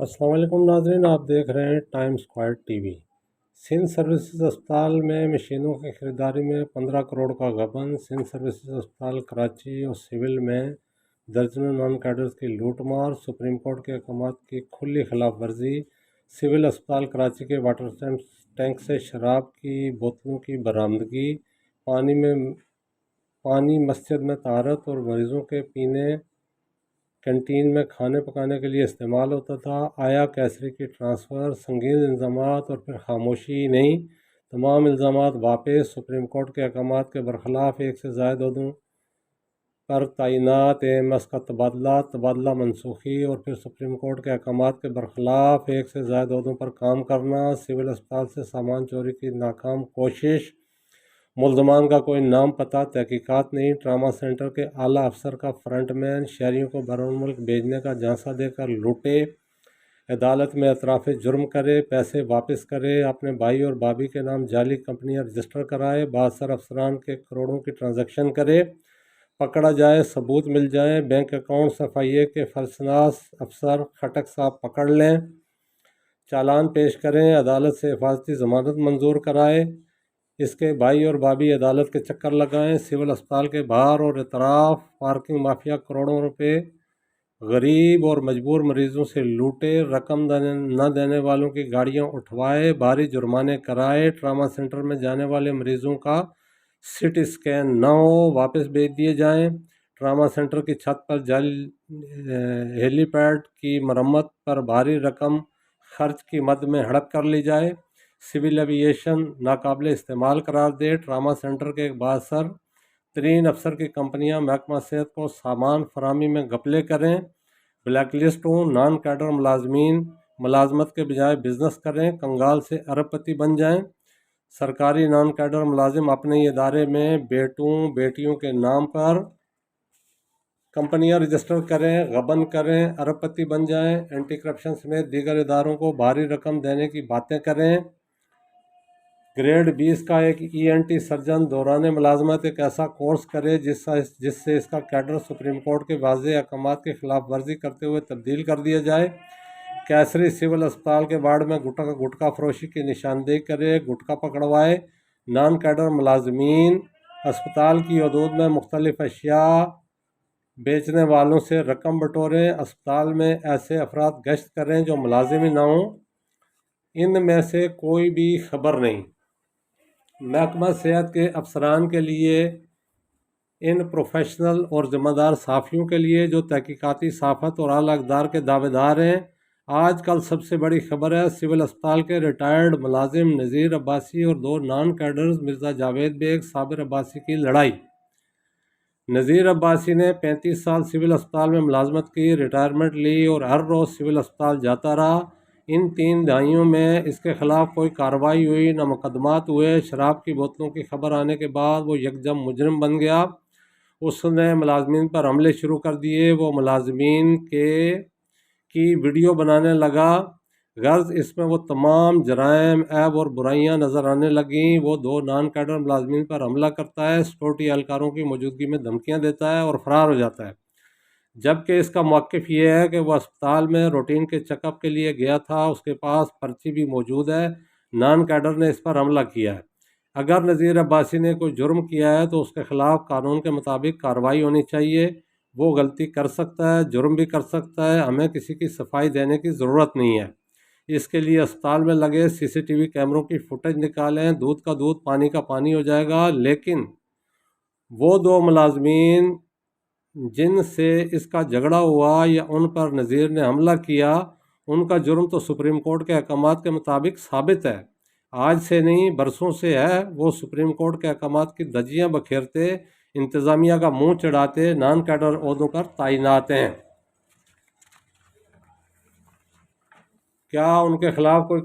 السلام علیکم ناظرین، آپ دیکھ رہے ہیں time square T V. Sindh services اسپتال میں مشینوں کی خریداری میں 15 کروڑ کا غبن۔ سندھ سروسز اسپتال کراچی اور سول میں درجنوں نان کیڈرز کی لوٹ مار۔ سپریم کورٹ کے احکامات کی کھلی خلاف ورزی۔ سول اسپتال کراچی کے واٹر ٹینک سے شراب کی بوتلوں کی برآمدگی۔ پانی مسجد میں طہارت اور مریضوں کے پینے کینٹین میں کھانے پکانے کے لیے استعمال ہوتا تھا۔ آیا کیسری کی ٹرانسفر، سنگین الزامات اور پھر خاموشی نہیں، تمام الزامات واپس۔ سپریم کورٹ کے احکامات کے برخلاف ایک سے زائد عہدوں پر تعینات AMS کا تبادلہ منسوخی، اور پھر سپریم کورٹ کے احکامات کے برخلاف ایک سے زائد عہدوں پر کام کرنا۔ سول اسپتال سے سامان چوری کی ناکام کوشش، ملزمان کا کوئی نام پتہ، تحقیقات نہیں۔ ٹراما سینٹر کے اعلیٰ افسر کا فرنٹ مین، شہریوں کو بیرون ملک بھیجنے کا جھانسا دے کر لوٹے۔ عدالت میں اعتراف جرم کرے، پیسے واپس کرے، اپنے بھائی اور بھابھی کے نام جعلی کمپنیاں رجسٹر کرائے، بااثر افسران کے کروڑوں کی ٹرانزیکشن کرے، پکڑا جائے، ثبوت مل جائیں، بینک اکاؤنٹس FIA کے فلسناس افسر خٹک صاحب پکڑ لیں، چالان پیش کریں، عدالت سے حفاظتی ضمانت منظور کرائے، اس کے بھائی اور بھابھی عدالت کے چکر لگائیں۔ سول اسپتال کے باہر اور اطراف پارکنگ مافیا کروڑوں روپے غریب اور مجبور مریضوں سے لوٹے، رقم نہ دینے والوں کی گاڑیاں اٹھوائے، بھاری جرمانے کرائے۔ ٹراما سینٹر میں جانے والے مریضوں کا CT اسکین نہ ہو، واپس بھیج دیے جائیں۔ ٹراما سینٹر کی چھت پر ہیلی پیڈ کی مرمت پر بھاری رقم خرچ کی مد میں ہڑپ کر لی جائے۔ سول ایوییشن ناقابل استعمال قرار دے۔ ٹراما سینٹر کے ایک بااثر ترین افسر کی کمپنیاں محکمہ صحت کو سامان فراہمی میں گھپلے کریں، بلیک لسٹ ہوں، نان کیڈر ملازمین ملازمت کے بجائے بزنس کریں، کنگال سے ارب پتی بن جائیں۔ سرکاری نان کیڈر ملازم اپنے ہی ادارے میں بیٹوں بیٹیوں کے نام پر کمپنیاں رجسٹر کریں، غبن کریں، ارب پتی بن جائیں، اینٹی کرپشن سمیت دیگر اداروں کو بھاری رقم دینے کی باتیں کریں۔ گریڈ 20 کا ایک ENT سرجن دوران ملازمت ایک ایسا کورس کرے جس سے اس کا کیڈر سپریم کورٹ کے واضح احکامات کی خلاف ورزی کرتے ہوئے تبدیل کر دیا جائے۔ کیسری سول اسپتال کے وارڈ میں گٹکا فروشی کی نشاندہی کرے، گٹکا پکڑوائے، نان کیڈر ملازمین اسپتال کی حدود میں مختلف اشیاء بیچنے والوں سے رقم بٹوریں، اسپتال میں ایسے افراد گشت کریں جو ملازم ہی نہ ہوں، ان میں سے کوئی بھی خبر نہیں۔ محکمہ صحت کے افسران کے لیے، ان پروفیشنل اور ذمہ دار صحافیوں کے لیے جو تحقیقاتی صحافت اور اعلیٰ اقدار کے دعوے دار ہیں، آج کل سب سے بڑی خبر ہے سول اسپتال کے ریٹائرڈ ملازم نذیر عباسی اور 2 نان کیڈرز مرزا جاوید بیگ، صابر عباسی کی لڑائی۔ نذیر عباسی نے 35 سال سول اسپتال میں ملازمت کی، ریٹائرمنٹ لی اور ہر روز سول اسپتال جاتا رہا۔ ان 3 دہائیوں میں اس کے خلاف کوئی کارروائی ہوئی نہ مقدمات ہوئے۔ شراب کی بوتلوں کی خبر آنے کے بعد وہ یکدم مجرم بن گیا، اس نے ملازمین پر حملے شروع کر دیے، وہ ملازمین کی ویڈیو بنانے لگا، غرض اس میں وہ تمام جرائم، عیب اور برائیاں نظر آنے لگیں۔ وہ 2 نان کیڈر ملازمین پر حملہ کرتا ہے، سیکورٹی اہلکاروں کی موجودگی میں دھمکیاں دیتا ہے اور فرار ہو جاتا ہے، جبکہ اس کا موقف یہ ہے کہ وہ اسپتال میں روٹین کے چیک اپ کے لیے گیا تھا، اس کے پاس پرچی بھی موجود ہے، نان کیڈر نے اس پر حملہ کیا ہے۔ اگر نذیر عباسی نے کوئی جرم کیا ہے تو اس کے خلاف قانون کے مطابق کارروائی ہونی چاہیے، وہ غلطی کر سکتا ہے، جرم بھی کر سکتا ہے، ہمیں کسی کی صفائی دینے کی ضرورت نہیں ہے۔ اس کے لیے اسپتال میں لگے CCTV کیمروں کی فوٹیج نکالیں، دودھ کا دودھ پانی کا پانی ہو جائے گا۔ لیکن وہ 2 ملازمین جن سے اس کا جھگڑا ہوا یا ان پر نذیر نے حملہ کیا، ان کا جرم تو سپریم کورٹ کے احکامات کے مطابق ثابت ہے، آج سے نہیں برسوں سے ہے۔ وہ سپریم کورٹ کے احکامات کی دھجیاں بکھیرتے، انتظامیہ کا منہ چڑھاتے، نان کیڈر عہدوں پر تعینات ہیں۔ کیا ان کے خلاف کوئی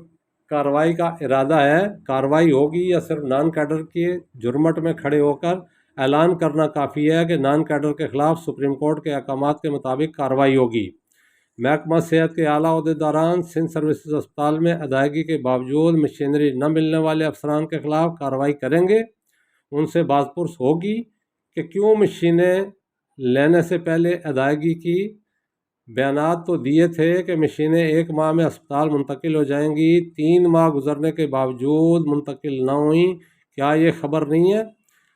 کارروائی کا ارادہ ہے؟ کارروائی ہوگی یا صرف نان کیڈر کے جرمٹ میں کھڑے ہو کر اعلان کرنا کافی ہے کہ نان کیڈر کے خلاف سپریم کورٹ کے احکامات کے مطابق کارروائی ہوگی؟ محکمہ صحت کے اعلیٰ عہدیداران سندھ سروسز اسپتال میں ادائیگی کے باوجود مشینری نہ ملنے والے افسران کے خلاف کارروائی کریں گے؟ ان سے باز پرس ہوگی کہ کیوں مشینیں لینے سے پہلے ادائیگی کی بیانات تو دیے تھے کہ مشینیں 1 ماہ میں اسپتال منتقل ہو جائیں گی، 3 ماہ گزرنے کے باوجود منتقل نہ ہوئیں، کیا یہ خبر نہیں ہے؟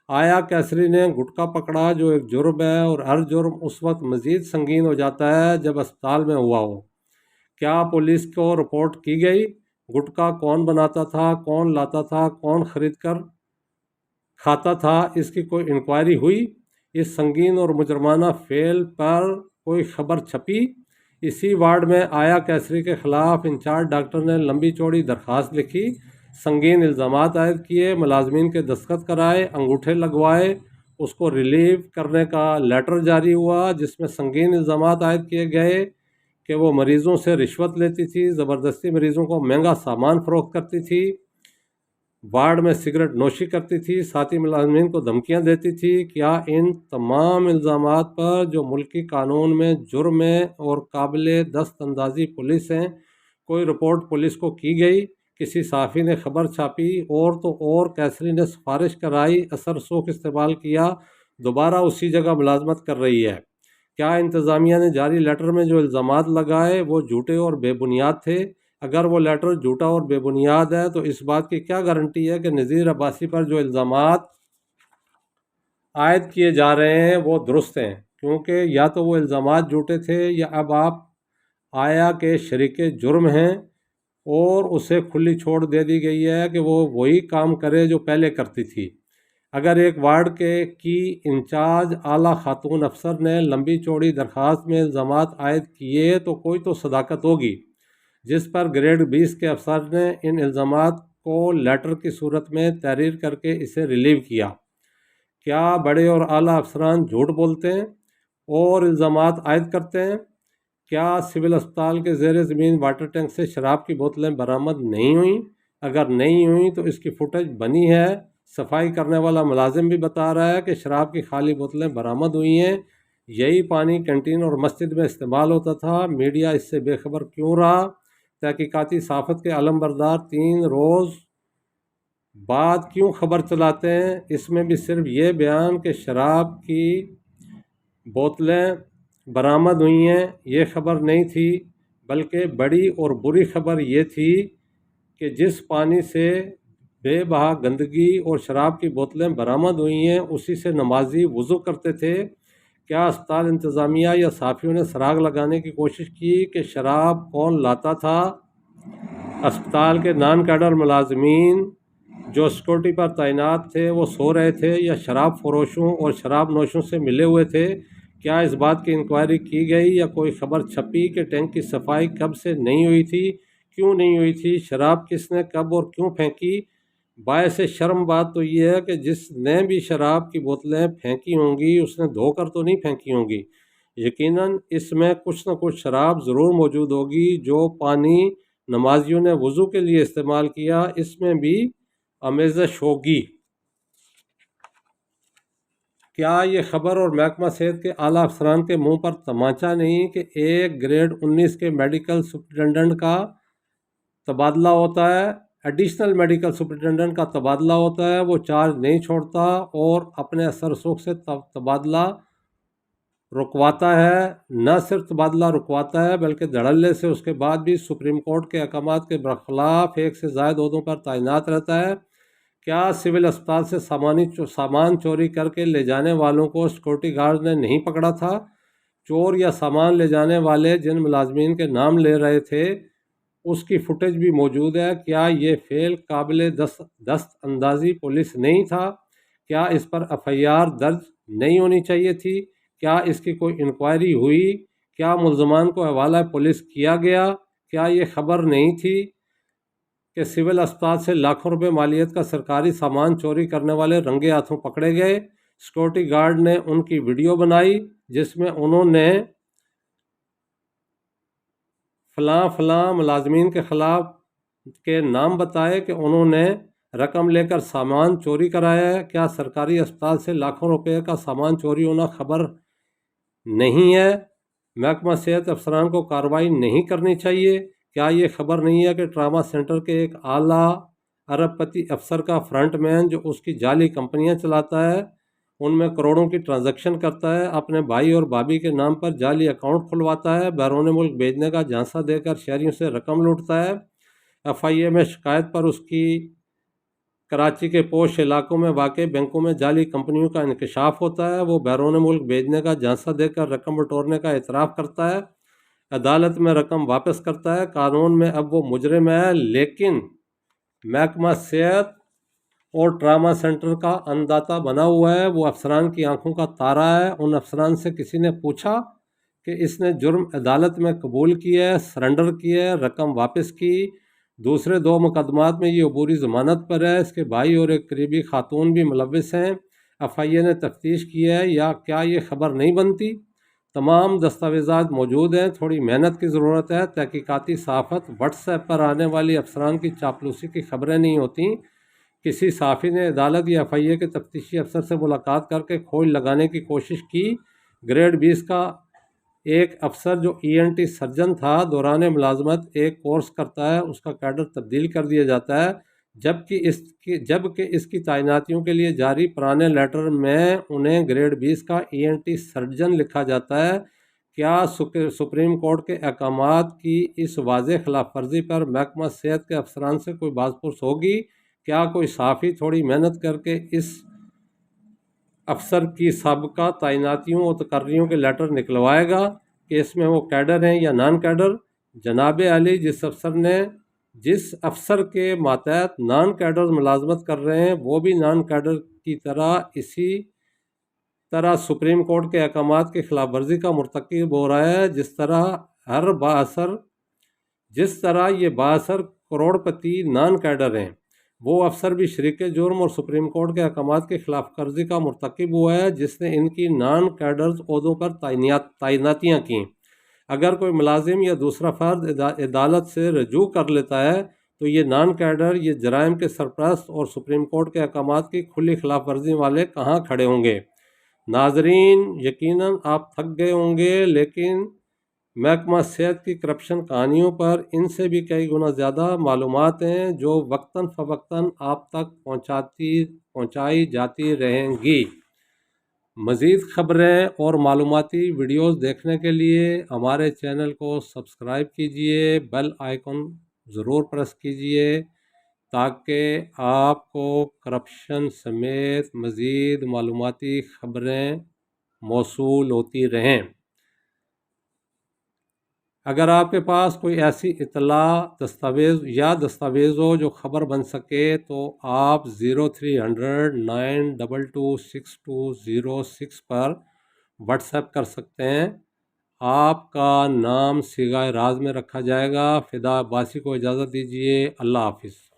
آیا کیسری نے گٹکا پکڑا جو ایک جرم ہے، اور ہر جرم اس وقت مزید سنگین ہو جاتا ہے جب اسپتال میں ہوا ہو۔ کیا پولیس کو رپورٹ کی گئی؟ گٹکا کون بناتا تھا، کون لاتا تھا، کون خرید کر کھاتا تھا، اس کی کوئی انکوائری ہوئی؟ اس سنگین اور مجرمانہ فعل پر کوئی خبر چھپی؟ اسی وارڈ میں آیا کیسری کے خلاف انچارج ڈاکٹر نے لمبی چوڑی درخواست لکھی، سنگین الزامات عائد کیے، ملازمین کے دستخط کرائے، انگوٹھے لگوائے، اس کو ریلیو کرنے کا لیٹر جاری ہوا جس میں سنگین الزامات عائد کیے گئے کہ وہ مریضوں سے رشوت لیتی تھی، زبردستی مریضوں کو مہنگا سامان فروخت کرتی تھی، وارڈ میں سگریٹ نوشی کرتی تھی، ساتھی ملازمین کو دھمکیاں دیتی تھی۔ کیا ان تمام الزامات پر جو ملکی قانون میں جرم ہیں اور قابل دست اندازی پولیس ہیں، کوئی رپورٹ پولیس کو کی گئی؟ کسی صحافی نے خبر چھاپی، اور تو اور کیسری نے سفارش کرائی، اثر سوکھ استعمال کیا، دوبارہ اسی جگہ ملازمت کر رہی ہے۔ کیا انتظامیہ نے جاری لیٹر میں جو الزامات لگائے وہ جھوٹے اور بے بنیاد تھے؟ اگر وہ لیٹر جھوٹا اور بے بنیاد ہے تو اس بات کی کیا گارنٹی ہے کہ نذیر عباسی پر جو الزامات عائد کیے جا رہے ہیں وہ درست ہیں؟ کیونکہ یا تو وہ الزامات جھوٹے تھے یا اب آپ آیا کے شریک جرم ہیں اور اسے کھلی چھوڑ دے دی گئی ہے کہ وہ وہی کام کرے جو پہلے کرتی تھی۔ اگر ایک وارڈ کی انچارج اعلیٰ خاتون افسر نے لمبی چوڑی درخواست میں الزامات عائد کیے تو کوئی تو صداقت ہوگی، جس پر گریڈ 20 کے افسر نے ان الزامات کو لیٹر کی صورت میں تحریر کر کے اسے ریلیو کیا۔ کیا بڑے اور اعلیٰ افسران جھوٹ بولتے ہیں اور الزامات عائد کرتے ہیں؟ کیا سول اسپتال کے زیر زمین واٹر ٹینک سے شراب کی بوتلیں برآمد نہیں ہوئیں؟ اگر نہیں ہوئیں تو اس کی فوٹیج بنی ہے، صفائی کرنے والا ملازم بھی بتا رہا ہے کہ شراب کی خالی بوتلیں برآمد ہوئی ہیں، یہی پانی کینٹین اور مسجد میں استعمال ہوتا تھا، میڈیا اس سے بے خبر کیوں رہا؟ تحقیقاتی صحافت کے علم بردار 3 روز بعد کیوں خبر چلاتے ہیں؟ اس میں بھی صرف یہ بیان کہ شراب کی بوتلیں برآمد ہوئی ہیں یہ خبر نہیں تھی، بلکہ بڑی اور بری خبر یہ تھی کہ جس پانی سے بے بہا گندگی اور شراب کی بوتلیں برآمد ہوئی ہیں اسی سے نمازی وضو کرتے تھے۔ کیا اسپتال انتظامیہ یا صحافیوں نے سراغ لگانے کی کوشش کی کہ شراب کون لاتا تھا؟ اسپتال کے نان کیڈر ملازمین جو سیکورٹی پر تعینات تھے وہ سو رہے تھے یا شراب فروشوں اور شراب نوشوں سے ملے ہوئے تھے؟ کیا اس بات کی انکوائری کی گئی یا کوئی خبر چھپی کہ ٹینک کی صفائی کب سے نہیں ہوئی تھی، کیوں نہیں ہوئی تھی، شراب کس نے کب اور کیوں پھینکی؟ باعث شرم بات تو یہ ہے کہ جس نے بھی شراب کی بوتلیں پھینکی ہوں گی اس نے دھو کر تو نہیں پھینکی ہوں گی، یقیناً اس میں کچھ نہ کچھ شراب ضرور موجود ہوگی۔ جو پانی نمازیوں نے وضو کے لیے استعمال کیا اس میں بھی آمیزش ہوگی۔ کیا یہ خبر اور محکمہ صحت کے اعلیٰ افسران کے منہ پر تمانچہ نہیں کہ ایک گریڈ 19 کے میڈیکل سپرنٹنڈنٹ کا تبادلہ ہوتا ہے، ایڈیشنل میڈیکل سپرنٹنڈنٹ کا تبادلہ ہوتا ہے، وہ چارج نہیں چھوڑتا اور اپنے اثر رسوخ سے تبادلہ رکواتا ہے، نہ صرف تبادلہ رکواتا ہے بلکہ دھڑلے سے اس کے بعد بھی سپریم کورٹ کے احکامات کے برخلاف 1 سے زائد عہدوں پر تعینات رہتا ہے۔ کیا سول اسپتال سے سامان چوری کر کے لے جانے والوں کو سیکورٹی گارڈ نے نہیں پکڑا تھا؟ چور یا سامان لے جانے والے جن ملازمین کے نام لے رہے تھے اس کی فوٹیج بھی موجود ہے۔ کیا یہ فعل قابل دست اندازی پولیس نہیں تھا؟ کیا اس پر FIR درج نہیں ہونی چاہیے تھی؟ کیا اس کی کوئی انکوائری ہوئی؟ کیا ملزمان کو حوالہ پولیس کیا گیا؟ کیا یہ خبر نہیں تھی کہ سول اسپتال سے لاکھوں روپے مالیت کا سرکاری سامان چوری کرنے والے رنگے ہاتھوں پکڑے گئے؟ سیکورٹی گارڈ نے ان کی ویڈیو بنائی جس میں انہوں نے فلاں ملازمین کے خلاف کے نام بتائے کہ انہوں نے رقم لے کر سامان چوری کرایا ہے۔ کیا سرکاری اسپتال سے لاکھوں روپے کا سامان چوری ہونا خبر نہیں ہے؟ محکمہ صحت افسران کو کارروائی نہیں کرنی چاہیے؟ کیا یہ خبر نہیں ہے کہ ٹراما سینٹر کے ایک اعلیٰ ارب پتی افسر کا فرنٹ مین جو اس کی جعلی کمپنیاں چلاتا ہے ان میں کروڑوں کی ٹرانزیکشن کرتا ہے، اپنے بھائی اور بھابھی کے نام پر جعلی اکاؤنٹ کھلواتا ہے، بیرون ملک بھیجنے کا جھانسا دے کر شہریوں سے رقم لوٹتا ہے۔ ایف آئی اے میں شکایت پر اس کی کراچی کے پوش علاقوں میں واقع بینکوں میں جعلی کمپنیوں کا انکشاف ہوتا ہے، وہ بیرون ملک بھیجنے کا جھانسا دے کر رقم بٹورنے کا اعتراف کرتا ہے، عدالت میں رقم واپس کرتا ہے۔ قانون میں اب وہ مجرم ہے، لیکن محکمہ صحت اور ٹراما سینٹر کا انداتا بنا ہوا ہے۔ وہ افسران کی آنکھوں کا تارا ہے۔ ان افسران سے کسی نے پوچھا کہ اس نے جرم عدالت میں قبول کیا ہے، سرنڈر کیا ہے، رقم واپس کی؟ دوسرے 2 مقدمات میں یہ عبوری ضمانت پر ہے۔ اس کے بھائی اور ایک قریبی خاتون بھی ملوث ہیں۔ ایف آئی اے نے تفتیش کی ہے، یا کیا یہ خبر نہیں بنتی؟ تمام دستاویزات موجود ہیں، تھوڑی محنت کی ضرورت ہے۔ تحقیقاتی صحافت، واٹس ایپ پر آنے والی افسران کی چاپلوسی کی خبریں نہیں ہوتیں۔ کسی صحافی نے عدالت یا ایف آئی اے کے تفتیشی افسر سے ملاقات کر کے کھوج لگانے کی کوشش کی۔ گریڈ 20 کا ایک افسر جو ENT سرجن تھا، دوران ملازمت ایک کورس کرتا ہے، اس کا کیڈر تبدیل کر دیا جاتا ہے، جبکہ اس کی تعیناتیوں کے لیے جاری پرانے لیٹر میں انہیں گریڈ 20 کا ENT سرجن لکھا جاتا ہے۔ کیا سپریم کورٹ کے احکامات کی اس واضح خلاف ورزی پر محکمہ صحت کے افسران سے کوئی باز پرس ہوگی؟ کیا کوئی صحافی تھوڑی محنت کر کے اس افسر کی سابقہ تعیناتیوں اور تقرریوں کے لیٹر نکلوائے گا کہ اس میں وہ کیڈر ہیں یا نان کیڈر؟ جناب عالی، جس افسر کے ماتحت نان کیڈر ملازمت کر رہے ہیں، وہ بھی نان کیڈر کی طرح اسی طرح سپریم کورٹ کے احکامات کی خلاف ورزی کا مرتکب ہو رہا ہے، جس طرح یہ بااثر کروڑ پتی نان کیڈر ہیں۔ وہ افسر بھی شریک جرم اور سپریم کورٹ کے احکامات کی خلاف ورزی کا مرتکب ہوا ہے، جس نے ان کی نان کیڈرز عہدوں پر تعیناتیاں کیں۔ اگر کوئی ملازم یا دوسرا فرد عدالت سے رجوع کر لیتا ہے تو یہ نان کیڈر، یہ جرائم کے سرپرست اور سپریم کورٹ کے احکامات کی کھلی خلاف ورزی والے کہاں کھڑے ہوں گے؟ ناظرین، یقیناً آپ تھک گئے ہوں گے، لیکن محکمہ صحت کی کرپشن کہانیوں پر ان سے بھی کئی گنا زیادہ معلومات ہیں، جو وقتاً فوقتاً آپ تک پہنچائی جاتی رہیں گی۔ مزید خبریں اور معلوماتی ویڈیوز دیکھنے کے لیے ہمارے چینل کو سبسکرائب کیجیے، بیل آئیکن ضرور پریس کیجیے تاکہ آپ کو کرپشن سمیت مزید معلوماتی خبریں موصول ہوتی رہیں۔ اگر آپ کے پاس کوئی ایسی اطلاع، دستاویز ہو جو خبر بن سکے تو آپ 0300 922 6206 پر واٹس ایپ کر سکتے ہیں۔ آپ کا نام صیغہ راز میں رکھا جائے گا۔ فدا عباسی کو اجازت دیجیے۔ اللہ حافظ۔